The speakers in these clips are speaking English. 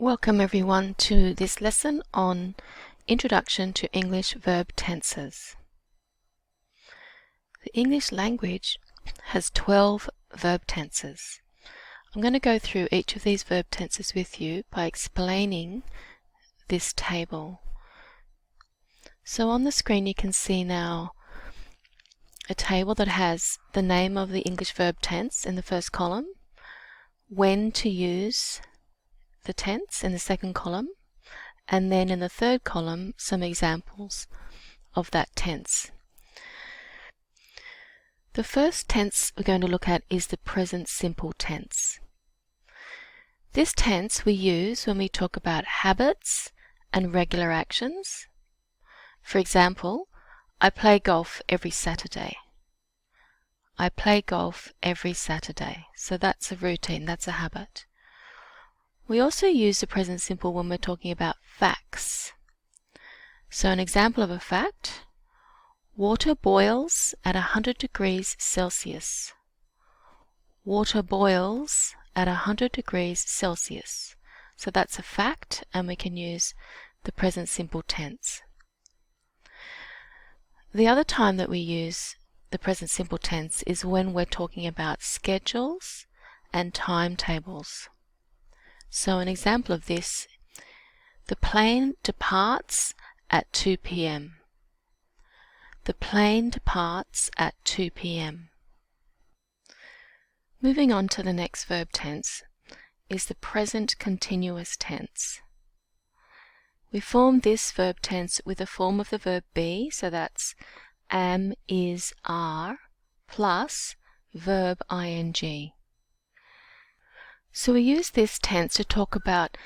Welcome everyone to this lesson on Introduction to English Verb Tenses. The English language has 12 verb tenses. I'm going to go through each of these verb tenses with you by explaining this table. So on the screen you can see now a table that has the name of the English verb tense in the first column, when to use the tense in the second column, and then in the third column some examples of that tense. The first tense we're going to look at is the present simple tense. This tense we use when we talk about habits and regular actions. For example, I play golf every Saturday. I play golf every Saturday. So that's a routine, that's a habit. We also use the present simple when we're talking about facts. So an example of a fact: water boils at 100 degrees Celsius. Water boils at 100 degrees Celsius. So that's a fact, and we can use the present simple tense. The other time that we use the present simple tense is when we're talking about schedules and timetables. So an example of this: the plane departs at 2 p.m. The plane departs at 2 p.m. Moving on to the next verb tense is the present continuous tense. We form this verb tense with a form of the verb be, so that's am, is, are, plus verb ing. So we use this tense to talk about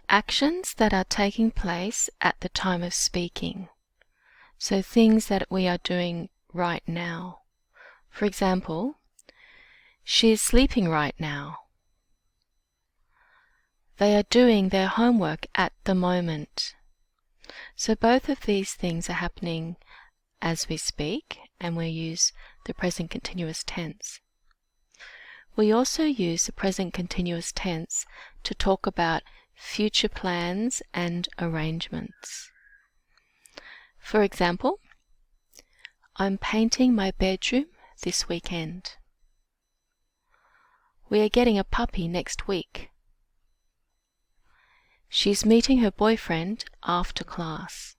actions that are taking place at the time of speaking. So things that we are doing right now. For example, she is sleeping right now. They are doing their homework at the moment. So both of these things are happening as we speak, and we use the present continuous tense. We also use the present continuous tense to talk about future plans and arrangements. For example, I'm painting my bedroom this weekend. We are getting a puppy next week. She's meeting her boyfriend after class.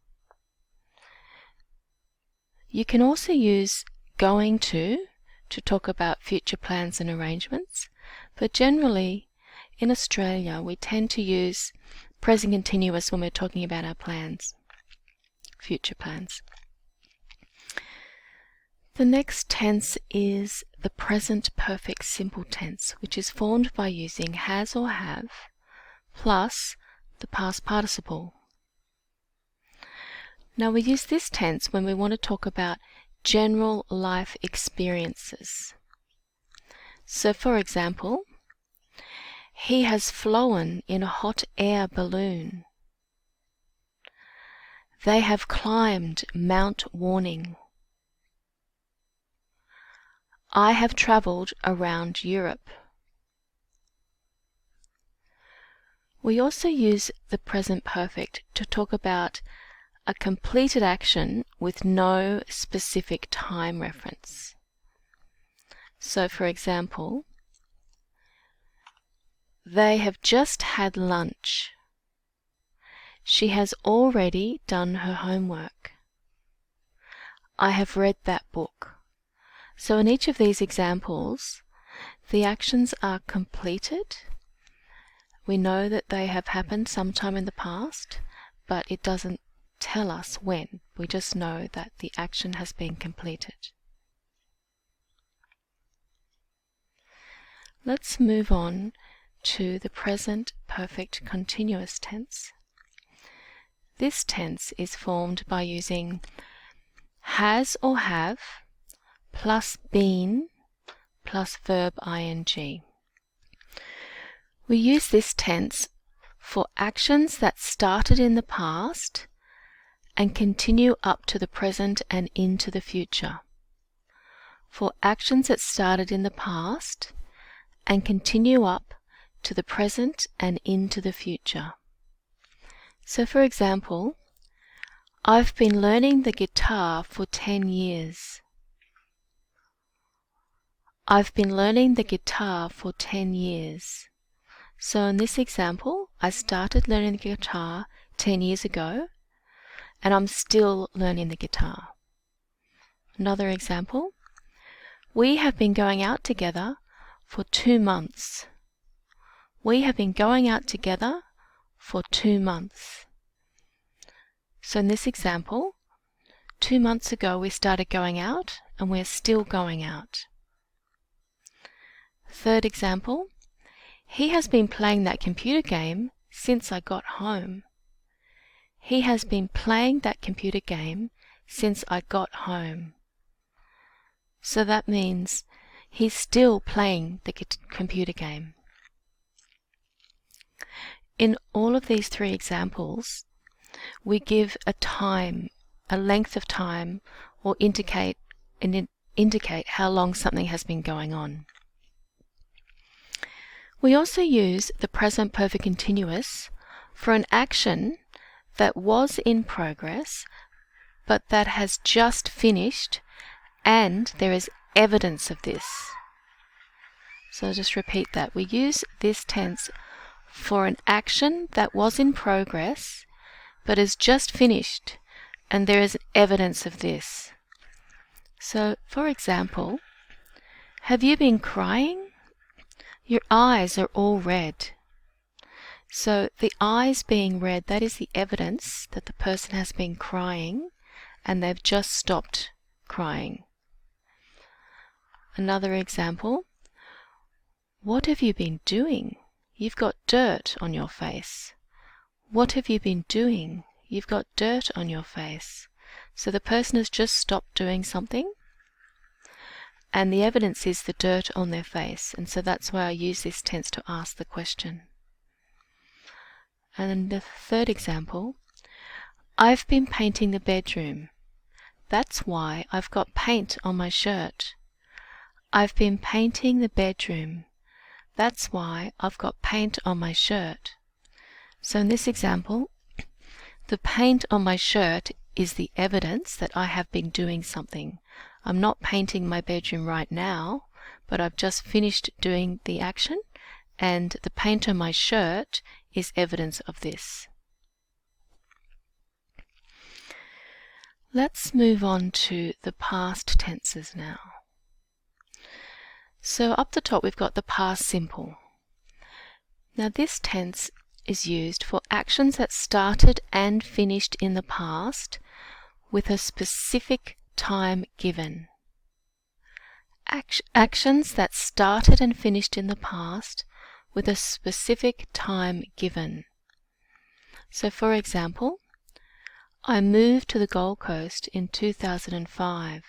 You can also use going to talk about future plans and arrangements, but generally in Australia we tend to use present continuous when we're talking about our plans, future plans. The next tense is the present perfect simple tense, which is formed by using has or have plus the past participle. Now we use this tense when we want to talk about general life experiences. So for example, he has flown in a hot air balloon. They have climbed Mount Warning. I have travelled around Europe. We also use the present perfect to talk about a completed action with no specific time reference. So for example, they have just had lunch. She has already done her homework. I have read that book. So in each of these examples, the actions are completed. We know that they have happened sometime in the past, but it doesn't tell us when. We just know that the action has been completed. Let's move on to the present perfect continuous tense. This tense is formed by using has or have plus been plus verb ing. We use this tense for actions that started in the past and continue up to the present and into the future. For actions that started in the past and continue up to the present and into the future. So for example, I've been learning the guitar for 10 years. I've been learning the guitar for 10 years. So in this example, I started learning the guitar 10 years ago, and I'm still learning the guitar. Another example, we have been going out together for 2 months. We have been going out together for 2 months. So in this example, 2 months ago we started going out and we're still going out. Third example, he has been playing that computer game since I got home. He has been playing that computer game since I got home. So that means he's still playing the computer game. In all of these 3 examples, we give a time, a length of time, or indicate how long something has been going on. We also use the present perfect continuous for an action that was in progress but that has just finished and there is evidence of this. So I'll just repeat that. We use this tense for an action that was in progress but is just finished and there is evidence of this. So for example, have you been crying? Your eyes are all red. So the eyes being red, that is the evidence that the person has been crying and they've just stopped crying. Another example, what have you been doing? You've got dirt on your face. What have you been doing? You've got dirt on your face. So the person has just stopped doing something and the evidence is the dirt on their face, and so that's why I use this tense to ask the question. And then the third example, I've been painting the bedroom. That's why I've got paint on my shirt. I've been painting the bedroom. That's why I've got paint on my shirt. So in this example, the paint on my shirt is the evidence that I have been doing something. I'm not painting my bedroom right now, but I've just finished doing the action, and the paint on my shirt is evidence of this. Let's move on to the past tenses now. So up the top we've got the past simple. Now this tense is used for actions that started and finished in the past with a specific time given. Actions that started and finished in the past with a specific time given. So for example, I moved to the Gold Coast in 2005.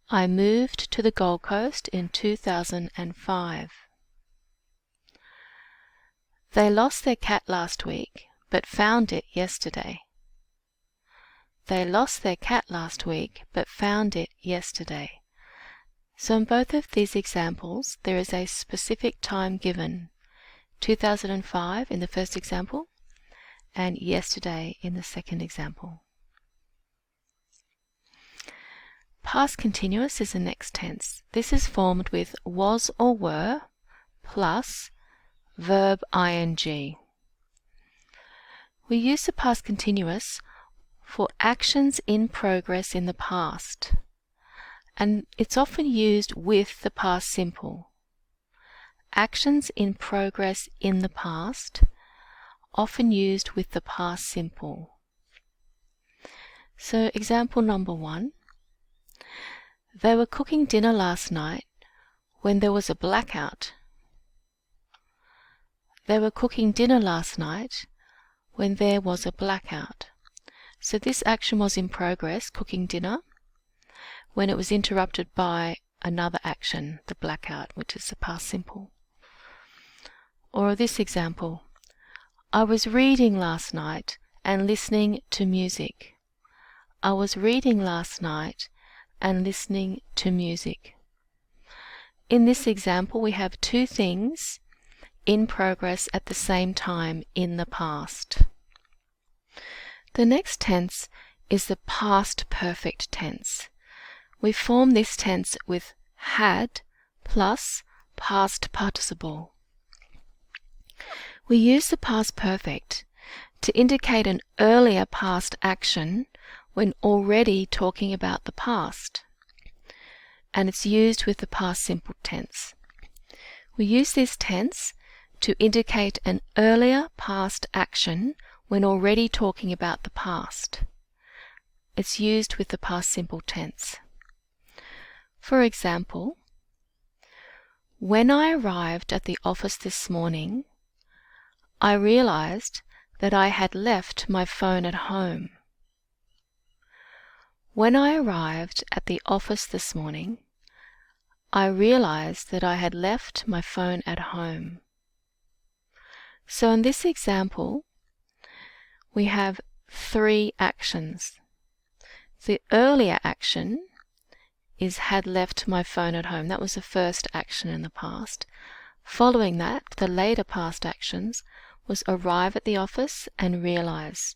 I moved to the Gold Coast in 2005. They lost their cat last week, but found it yesterday. They lost their cat last week, but found it yesterday. So in both of these examples, there is a specific time given. 2005 in the first example, and yesterday in the second example. Past continuous is the next tense. This is formed with was or were plus verb ing. We use the past continuous for actions in progress in the past, and it's often used with the past simple. Actions in progress in the past, often used with the past simple. So example number 1. They were cooking dinner last night when there was a blackout. They were cooking dinner last night when there was a blackout. So this action was in progress, cooking dinner, when it was interrupted by another action, the blackout, which is the past simple. Or this example, I was reading last night and listening to music. I was reading last night and listening to music. In this example, we have two things in progress at the same time in the past. The next tense is the past perfect tense. We form this tense with had plus past participle. We use the past perfect to indicate an earlier past action when already talking about the past, and it's used with the past simple tense. We use this tense to indicate an earlier past action when already talking about the past. It's used with the past simple tense. For example, when I arrived at the office this morning, I realized that I had left my phone at home. When I arrived at the office this morning, I realized that I had left my phone at home. So in this example, we have three actions. The earlier action is had left my phone at home. That was the first action in the past. Following that, the later past actions was arrive at the office and realize.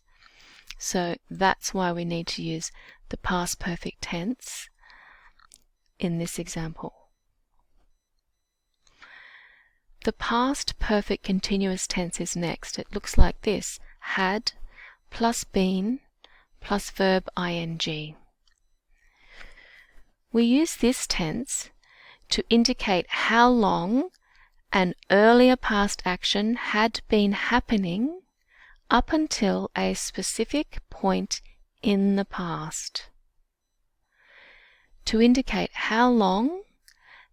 So that's why we need to use the past perfect tense in this example. The past perfect continuous tense is next. It looks like this: had plus been plus verb ing. We use this tense to indicate how long an earlier past action had been happening up until a specific point in the past. To indicate how long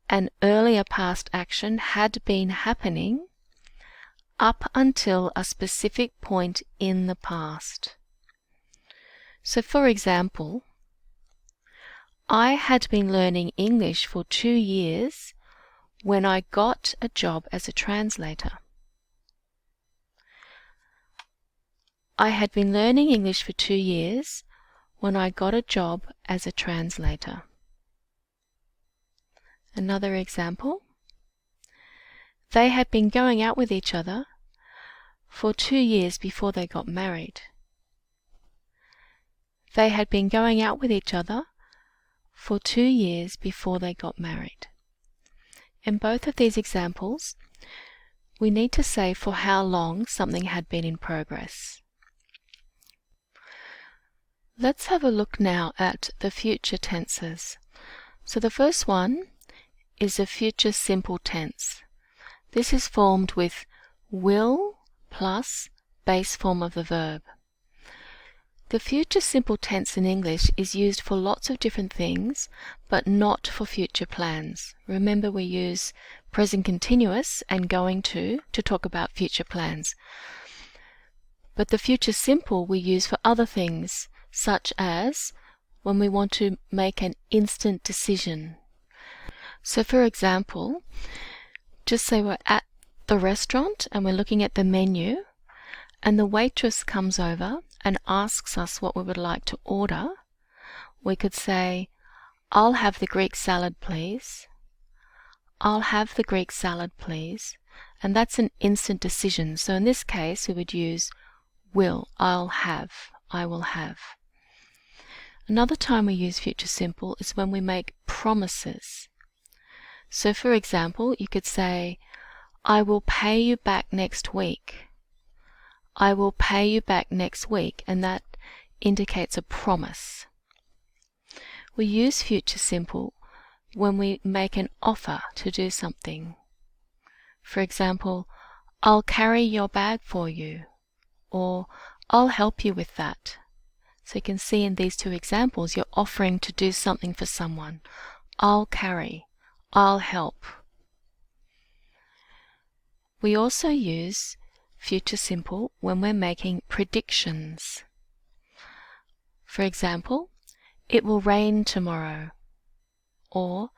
an earlier past action had been happening up until a specific point in the past. So for example, I had been learning English for 2 years when I got a job as a translator. I had been learning English for 2 years when I got a job as a translator. Another example. They had been going out with each other for 2 years before they got married. They had been going out with each other for 2 years before they got married. In both of these examples, we need to say for how long something had been in progress. Let's have a look now at the future tenses. So the first one is the future simple tense. This is formed with will plus base form of the verb. The future simple tense in English is used for lots of different things, but not for future plans. Remember, we use present continuous and going to talk about future plans. But the future simple we use for other things, such as when we want to make an instant decision. So for example, just say we're at the restaurant and we're looking at the menu, and the waitress comes over and asks us what we would like to order. We could say, "I'll have the Greek salad, please." "I'll have the Greek salad, please." And that's an instant decision. So in this case, we would use will. I'll have. I will have. Another time we use future simple is when we make promises. So for example, you could say, "I will pay you back next week." I will pay you back next week, and that indicates a promise. We use future simple when we make an offer to do something. For example, "I'll carry your bag for you," or "I'll help you with that." So you can see in these two examples, you're offering to do something for someone. I'll carry, I'll help. We also use future simple when we're making predictions. For example, "It will rain tomorrow," or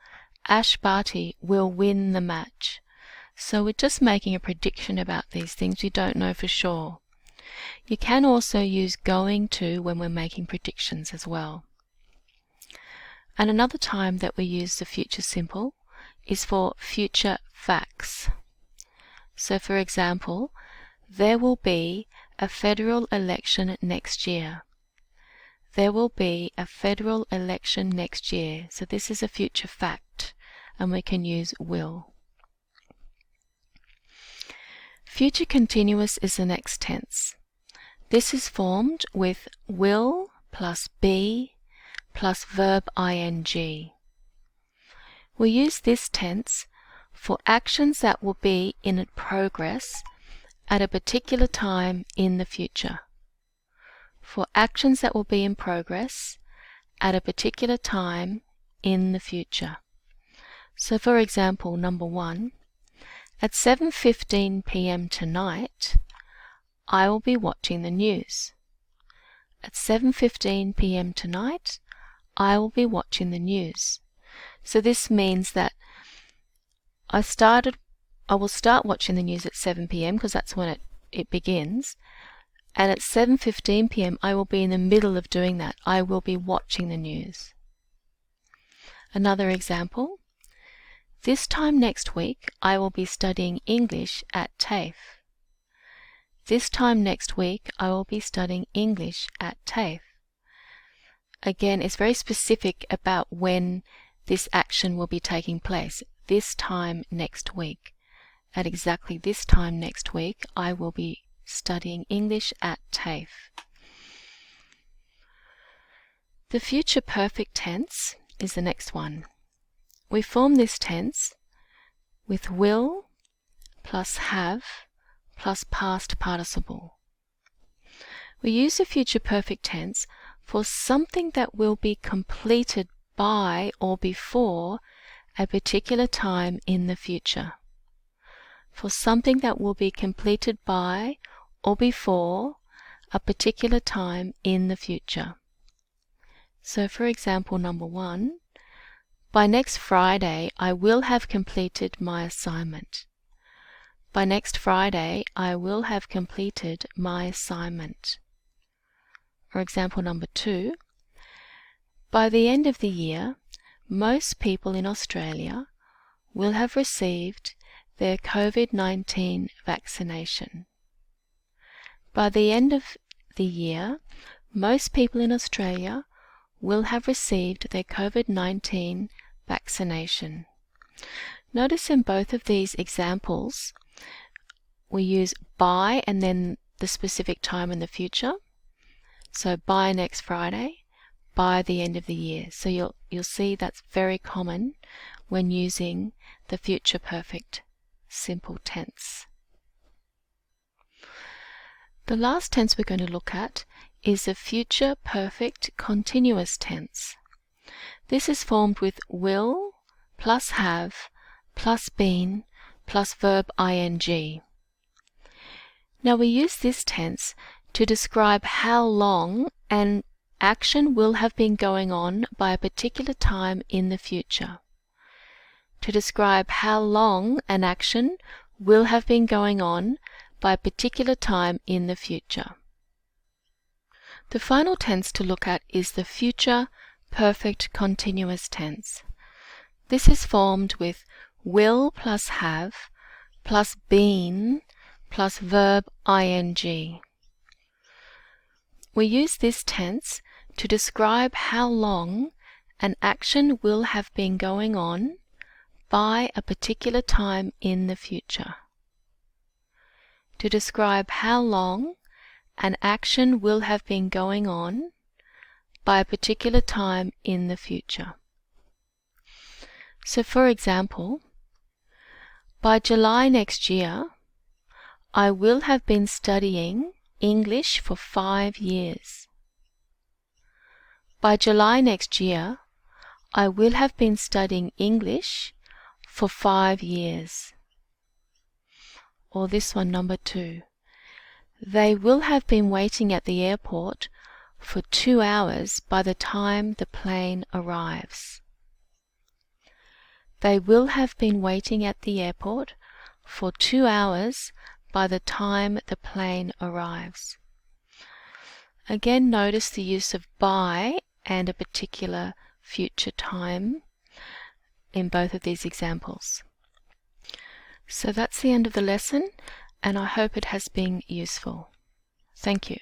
"Ash Barty will win the match." So we're just making a prediction about these things we don't know for sure. You can also use going to when we're making predictions as well. And another time that we use the future simple is for future facts. So for example, "There will be a federal election next year. There will be a federal election next year. So this is a future fact, and we can use will. Future continuous is the next tense. This is formed with will plus be plus verb ing. We use this tense for actions that will be in progress at a particular time in the future. For actions that will be in progress at a particular time in the future. So for example, number 1, at 7:15 p.m. tonight, I will be watching the news. At 7:15 p.m. tonight, I will be watching the news. So this means that I will start watching the news at 7 p.m. because that's when it begins. And at 7:15 p.m. I will be in the middle of doing that. I will be watching the news. Another example. This time next week, I will be studying English at TAFE. This time next week, I will be studying English at TAFE. Again, it's very specific about when this action will be taking place. This time next week. At exactly this time next week, I will be studying English at TAFE. The future perfect tense is the next one. We form this tense with will plus have plus past participle. We use the future perfect tense for something that will be completed by or before a particular time in the future. For something that will be completed by or before a particular time in the future. So for example, number 1, by next Friday, I will have completed my assignment. By next Friday, I will have completed my assignment. For example, number 2, by the end of the year, most people in Australia will have received their COVID-19 vaccination. By the end of the year, most people in Australia will have received their COVID-19 vaccination. Notice in both of these examples, we use by and then the specific time in the future. So by next Friday, by the end of the year. So you'll see that's very common when using the future perfect simple tense. The last tense we're going to look at is the future perfect continuous tense. This is formed with will plus have plus been plus verb ing. Now we use this tense to describe how long an action will have been going on by a particular time in the future. To describe how long an action will have been going on by a particular time in the future. The final tense to look at is the future perfect continuous tense. This is formed with will plus have plus been plus verb ing. We use this tense to describe how long an action will have been going on by a particular time in the future. To describe how long an action will have been going on by a particular time in the future. So for example, by July next year, I will have been studying English for 5 years. By July next year, I will have been studying English for 5 years. Or this one, number 2. They will have been waiting at the airport for 2 hours by the time the plane arrives. They will have been waiting at the airport for 2 hours by the time the plane arrives. Again, notice the use of by and a particular future time in both of these examples. So that's the end of the lesson, and I hope it has been useful. Thank you.